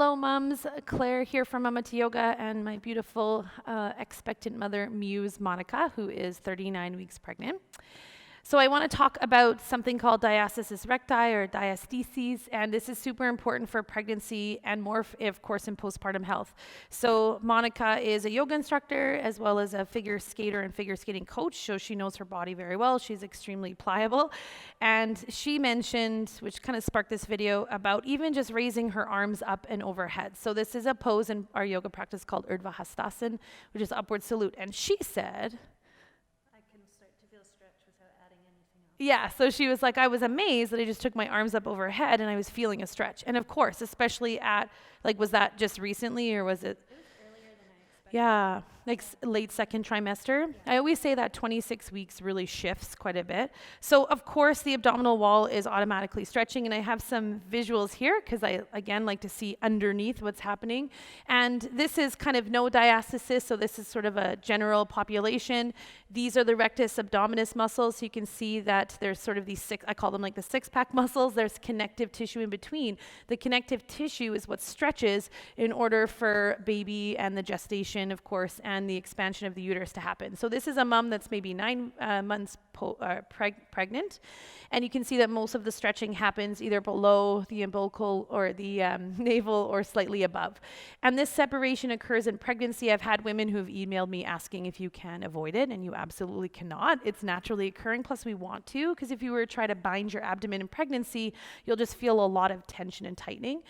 Hello, mums. Claire here from Mama to Yoga, and my beautiful expectant mother, Muse Monica, who is 39 weeks pregnant. So I want to talk about something called Diastasis Recti or diastasis, and this is super important for pregnancy and more, of course, in postpartum health. So Monica is a yoga instructor as well as a figure skater and figure skating coach, so she knows her body very well. She's extremely pliable, and she mentioned, which kind of sparked this video, about even just raising her arms up and overhead. So this is a pose in our yoga practice called Urdhva Hastasana, which is upward salute, and she said, yeah, so she was like, I was amazed that I just took my arms up overhead and I was feeling a stretch. And of course, especially at, like, was that just recently or was it? It was earlier than I expected. Yeah, like late second trimester. Yeah. I always say that 26 weeks really shifts quite a bit. So of course, the abdominal wall is automatically stretching, and I have some visuals here because I, again, like to see underneath what's happening. And this is kind of no diastasis, so this is sort of a general population. These are the rectus abdominis muscles, so you can see that there's sort of these six, I call them like the six-pack muscles. There's connective tissue in between. The connective tissue is what stretches in order for baby and the gestation, of course, and the expansion of the uterus to happen. So this is a mom that's maybe 9 months pregnant, and you can see that most of the stretching happens either below the umbilical or the navel or slightly above. And this separation occurs in pregnancy. I've had women who have emailed me asking if you can avoid it, and you absolutely cannot. It's naturally occurring, plus we want to, because if you were to try to bind your abdomen in pregnancy, you'll just feel a lot of tension and tightening.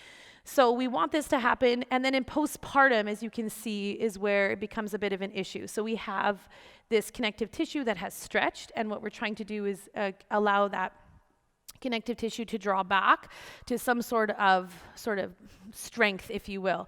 So we want this to happen, and then in postpartum, as you can see, is where it becomes a bit of an issue. So we have this connective tissue that has stretched, and what we're trying to do is allow that connective tissue to draw back to some sort of strength, if you will.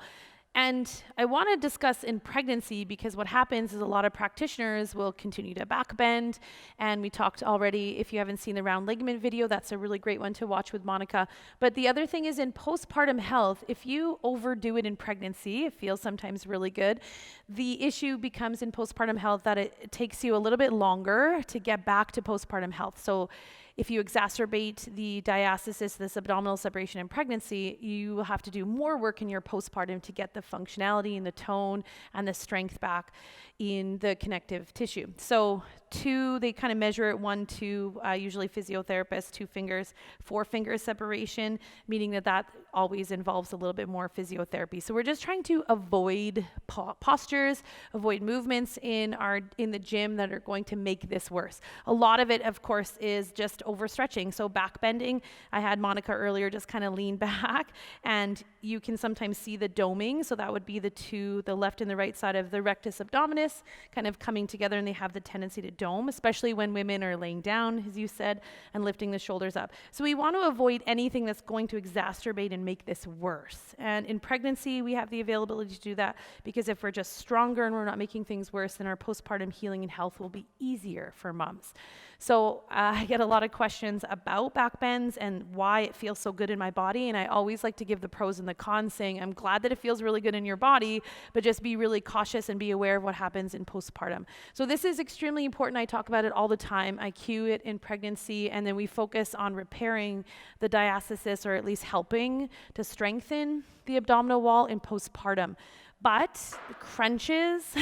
And I want to discuss in pregnancy, because what happens is a lot of practitioners will continue to back bend. And we talked already, if you haven't seen the round ligament video, that's a really great one to watch with Monica. But the other thing is in postpartum health, if you overdo it in pregnancy, it feels sometimes really good. The issue becomes in postpartum health that it takes you a little bit longer to get back to postpartum health. So if you exacerbate the diastasis, this abdominal separation in pregnancy, you will have to do more work in your postpartum to get the functionality and the tone and the strength back in the connective tissue. So they kind of measure it 1, 2, usually physiotherapists, 2 fingers, 4 finger separation, meaning that always involves a little bit more physiotherapy. So we're just trying to avoid postures, avoid movements in the gym that are going to make this worse. A lot of it, of course, is just overstretching. So back bending, I had Monica earlier just kind of lean back, and you can sometimes see the doming. So that would be the left and the right side of the rectus abdominis kind of coming together, and they have the tendency to dome, especially when women are laying down, as you said, and lifting the shoulders up. So we want to avoid anything that's going to exacerbate and make this worse. And in pregnancy, we have the availability to do that, because if we're just stronger and we're not making things worse, then our postpartum healing and health will be easier for moms. So I get a lot of questions about back bends and why it feels so good in my body. And I always like to give the pros and the cons, saying I'm glad that it feels really good in your body, but just be really cautious and be aware of what happens in postpartum. So this is extremely important. I talk about it all the time. I cue it in pregnancy, and then we focus on repairing the diastasis, or at least helping to strengthen the abdominal wall in postpartum. But crunches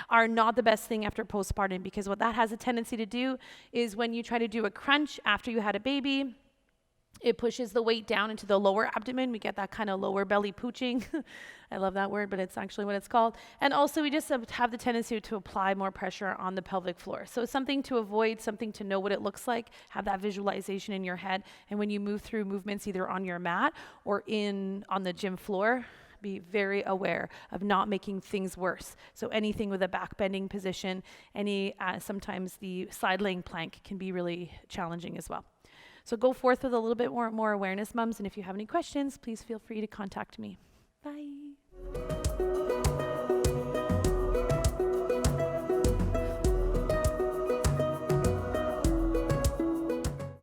are not the best thing after postpartum, because what that has a tendency to do is when you try to do a crunch after you had a baby, it pushes the weight down into the lower abdomen. We get that kind of lower belly pooching. I love that word, but it's actually what it's called. And also we just have the tendency to apply more pressure on the pelvic floor. So something to avoid, something to know what it looks like, have that visualization in your head. And when you move through movements either on your mat or on the gym floor, be very aware of not making things worse. So anything with a back bending position, sometimes the side laying plank can be really challenging as well. So go forth with a little bit more awareness, mums, and if you have any questions, please feel free to contact me. Bye.